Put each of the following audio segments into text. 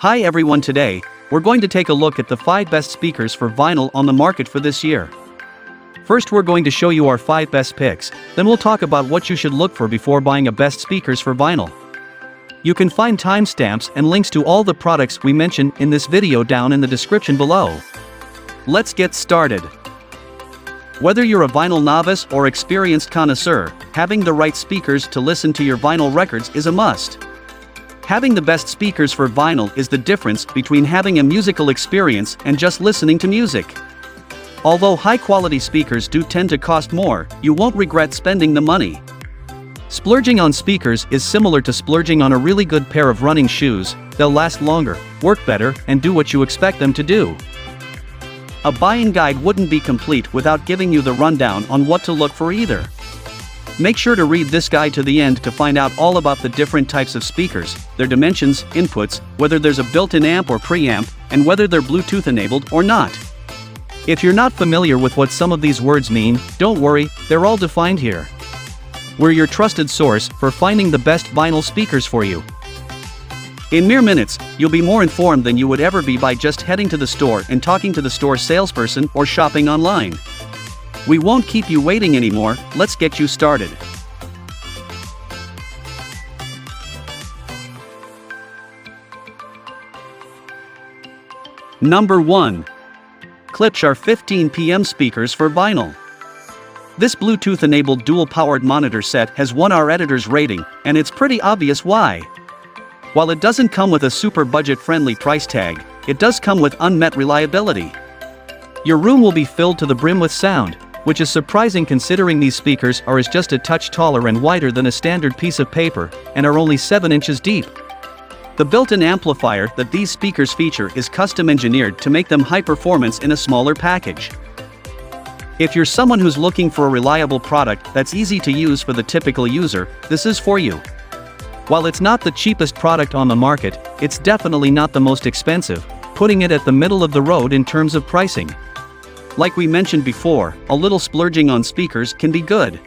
Hi everyone, today, we're going to take a look at the 5 best speakers for vinyl on the market for this year. First, we're going to show you our 5 best picks, then we'll talk about what you should look for before buying a best speakers for vinyl. You can find timestamps and links to all the products we mention in this video down in the description below. Let's get started. Whether you're a vinyl novice or experienced connoisseur, having the right speakers to listen to your vinyl records is a must. Having the best speakers for vinyl is the difference between having a musical experience and just listening to music. Although high-quality speakers do tend to cost more, you won't regret spending the money. Splurging on speakers is similar to splurging on a really good pair of running shoes. They'll last longer, work better, and do what you expect them to do. A buying guide wouldn't be complete without giving you the rundown on what to look for either. Make sure to read this guide to the end to find out all about the different types of speakers, their dimensions, inputs, whether there's a built-in amp or preamp, and whether they're Bluetooth enabled or not. If you're not familiar with what some of these words mean, don't worry, they're all defined here. We're your trusted source for finding the best vinyl speakers for you. In mere minutes, you'll be more informed than you would ever be by just heading to the store and talking to the store salesperson or shopping online. We won't keep you waiting anymore, let's get you started. Number 1. Klipsch R-15PM speakers for vinyl. This Bluetooth-enabled dual-powered monitor set has won our editor's rating, and it's pretty obvious why. While it doesn't come with a super budget-friendly price tag, it does come with unmet reliability. Your room will be filled to the brim with sound, which is surprising considering these speakers are just a touch taller and wider than a standard piece of paper, and are only 7 inches deep. The built-in amplifier that these speakers feature is custom engineered to make them high performance in a smaller package. If you're someone who's looking for a reliable product that's easy to use for the typical user, this is for you. While it's not the cheapest product on the market, it's definitely not the most expensive, putting it at the middle of the road in terms of pricing. Like we mentioned before, a little splurging on speakers can be good.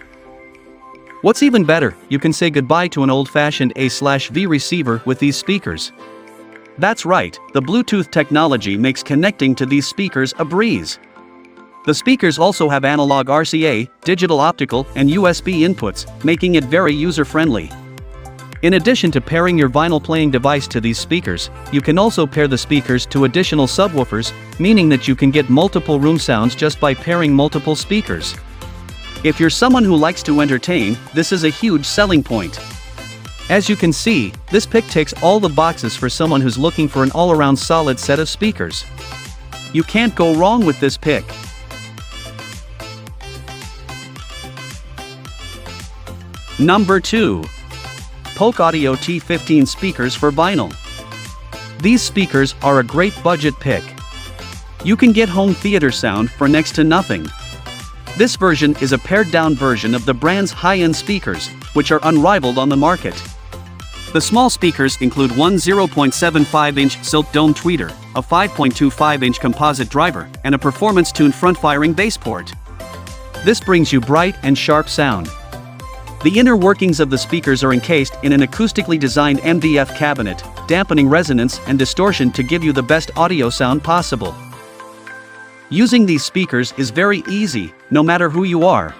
What's even better, you can say goodbye to an old-fashioned A/V receiver with these speakers. That's right, the Bluetooth technology makes connecting to these speakers a breeze. The speakers also have analog RCA, digital optical, and USB inputs, making it very user-friendly. In addition to pairing your vinyl playing device to these speakers, you can also pair the speakers to additional subwoofers, meaning that you can get multiple room sounds just by pairing multiple speakers. If you're someone who likes to entertain, this is a huge selling point. As you can see, this pick ticks all the boxes for someone who's looking for an all-around solid set of speakers. You can't go wrong with this pick. Number 2. Polk Audio T15 speakers for vinyl. These speakers are a great budget pick. You can get home theater sound for next to nothing. This version is a pared-down version of the brand's high-end speakers, which are unrivaled on the market. The small speakers include one 0.75-inch silk dome tweeter, a 5.25-inch composite driver, and a performance-tuned front-firing bass port. This brings you bright and sharp sound. The inner workings of the speakers are encased in an acoustically designed MDF cabinet, dampening resonance and distortion to give you the best audio sound possible. Using these speakers is very easy, no matter who you are.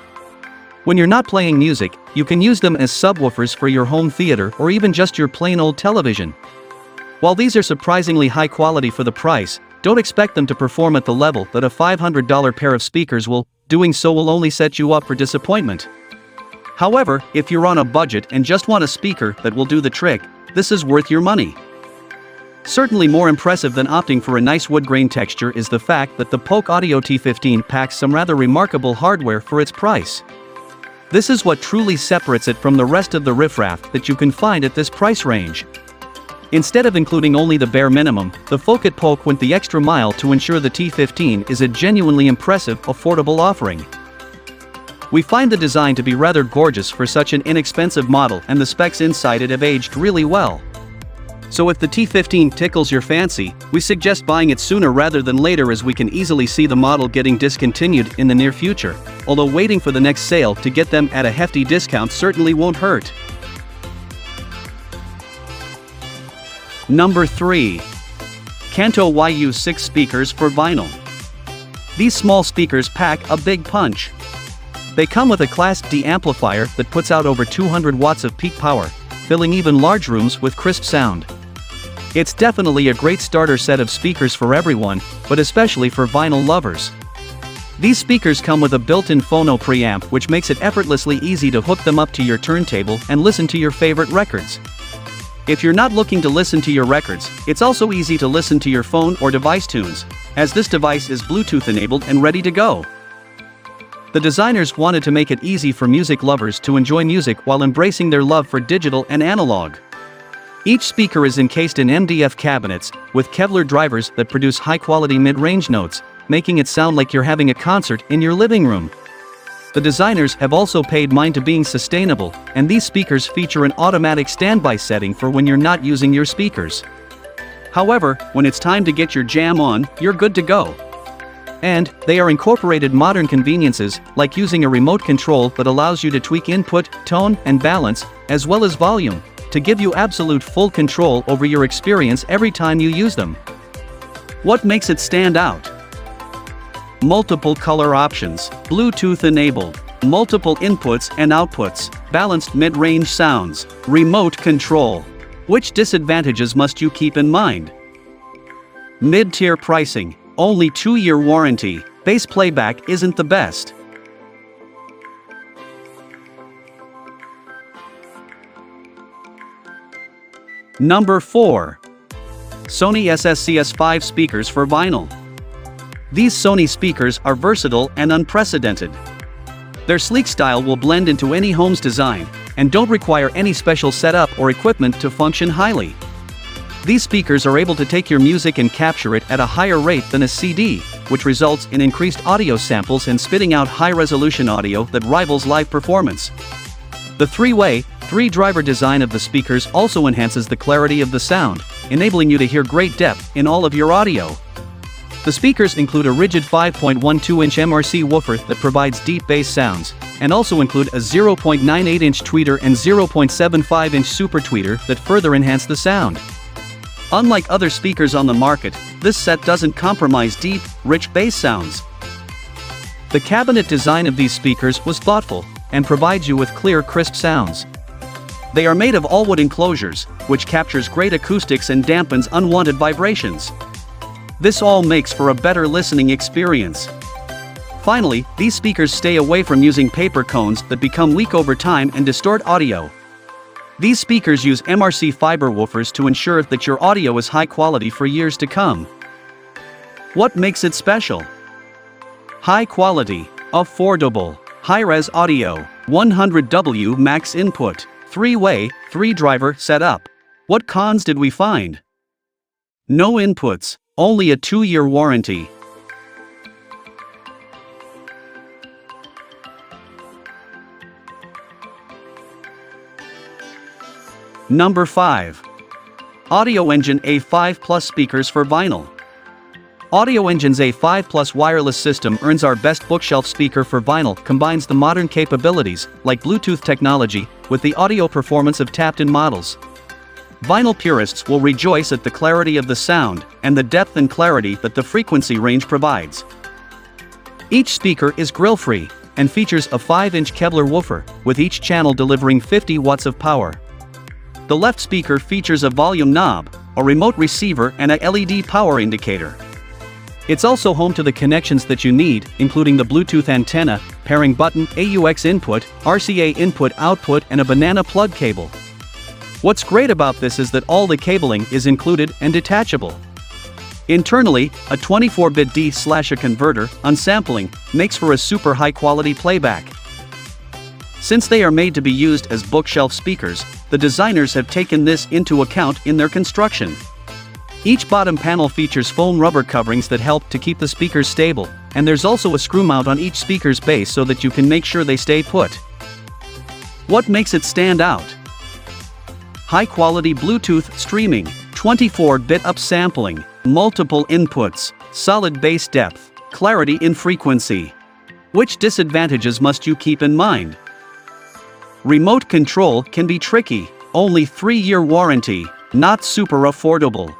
When you're not playing music, you can use them as subwoofers for your home theater or even just your plain old television. While these are surprisingly high quality for the price, don't expect them to perform at the level that a $500 pair of speakers will. Doing so will only set you up for disappointment. However, if you're on a budget and just want a speaker that will do the trick, this is worth your money. Certainly more impressive than opting for a nice wood grain texture is the fact that the Polk Audio T15 packs some rather remarkable hardware for its price. This is what truly separates it from the rest of the riffraff that you can find at this price range. Instead of including only the bare minimum, the folk at Polk went the extra mile to ensure the T15 is a genuinely impressive, affordable offering. We find the design to be rather gorgeous for such an inexpensive model, and the specs inside it have aged really well. So if the T15 tickles your fancy, we suggest buying it sooner rather than later, as we can easily see the model getting discontinued in the near future, although waiting for the next sale to get them at a hefty discount certainly won't hurt. Number 3. Kanto YU6 speakers for vinyl. These small speakers pack a big punch. They come with a Class D amplifier that puts out over 200 watts of peak power, filling even large rooms with crisp sound. It's definitely a great starter set of speakers for everyone, but especially for vinyl lovers. These speakers come with a built-in phono preamp, which makes it effortlessly easy to hook them up to your turntable and listen to your favorite records. If you're not looking to listen to your records, it's also easy to listen to your phone or device tunes, as this device is Bluetooth enabled and ready to go. The designers wanted to make it easy for music lovers to enjoy music while embracing their love for digital and analog. Each speaker is encased in MDF cabinets, with Kevlar drivers that produce high-quality mid-range notes, making it sound like you're having a concert in your living room. The designers have also paid mind to being sustainable, and these speakers feature an automatic standby setting for when you're not using your speakers. However, when it's time to get your jam on, you're good to go. And they are incorporated modern conveniences, like using a remote control that allows you to tweak input, tone, and balance, as well as volume, to give you absolute full control over your experience every time you use them. What makes it stand out? Multiple color options, Bluetooth enabled, multiple inputs and outputs, balanced mid-range sounds, remote control. Which disadvantages must you keep in mind? Mid-tier pricing, only 2-year warranty, bass playback isn't the best. Number 4. Sony SSCS5 speakers for vinyl. These Sony speakers are versatile and unprecedented. Their sleek style will blend into any home's design, and don't require any special setup or equipment to function highly. These speakers are able to take your music and capture it at a higher rate than a CD, which results in increased audio samples and spitting out high-resolution audio that rivals live performance. The three-way, three-driver design of the speakers also enhances the clarity of the sound, enabling you to hear great depth in all of your audio. The speakers include a rigid 5.12-inch MRC woofer that provides deep bass sounds, and also include a 0.98-inch tweeter and 0.75-inch super tweeter that further enhance the sound. Unlike other speakers on the market, this set doesn't compromise deep, rich bass sounds. The cabinet design of these speakers was thoughtful, and provides you with clear, crisp sounds. They are made of all-wood enclosures, which captures great acoustics and dampens unwanted vibrations. This all makes for a better listening experience. Finally, these speakers stay away from using paper cones that become weak over time and distort audio. These speakers use MRC fiber woofers to ensure that your audio is high quality for years to come. What makes it special? High quality, affordable, high-res audio, 100W max input, 3-way, 3-driver setup. What cons did we find? No inputs, only a 2-year warranty. Number 5. Audioengine A5 Plus speakers for vinyl. Audioengine's A5 Plus wireless system earns our best bookshelf speaker for vinyl, combines the modern capabilities, like Bluetooth technology, with the audio performance of tapped-in models. Vinyl purists will rejoice at the clarity of the sound, and the depth and clarity that the frequency range provides. Each speaker is grill-free, and features a 5-inch Kevlar woofer, with each channel delivering 50 watts of power. The left speaker features a volume knob, a remote receiver and a LED power indicator. It's also home to the connections that you need, including the Bluetooth antenna, pairing button, AUX input, RCA input-output and a banana plug cable. What's great about this is that all the cabling is included and detachable. Internally, a 24-bit D/A converter, unsampling, makes for a super high-quality playback. Since they are made to be used as bookshelf speakers, the designers have taken this into account in their construction. Each bottom panel features foam rubber coverings that help to keep the speakers stable, and there's also a screw mount on each speaker's base so that you can make sure they stay put. What makes it stand out? High-quality Bluetooth streaming, 24-bit upsampling, multiple inputs, solid bass depth, clarity in frequency. Which disadvantages must you keep in mind? Remote control can be tricky, only 3-year warranty, not super affordable.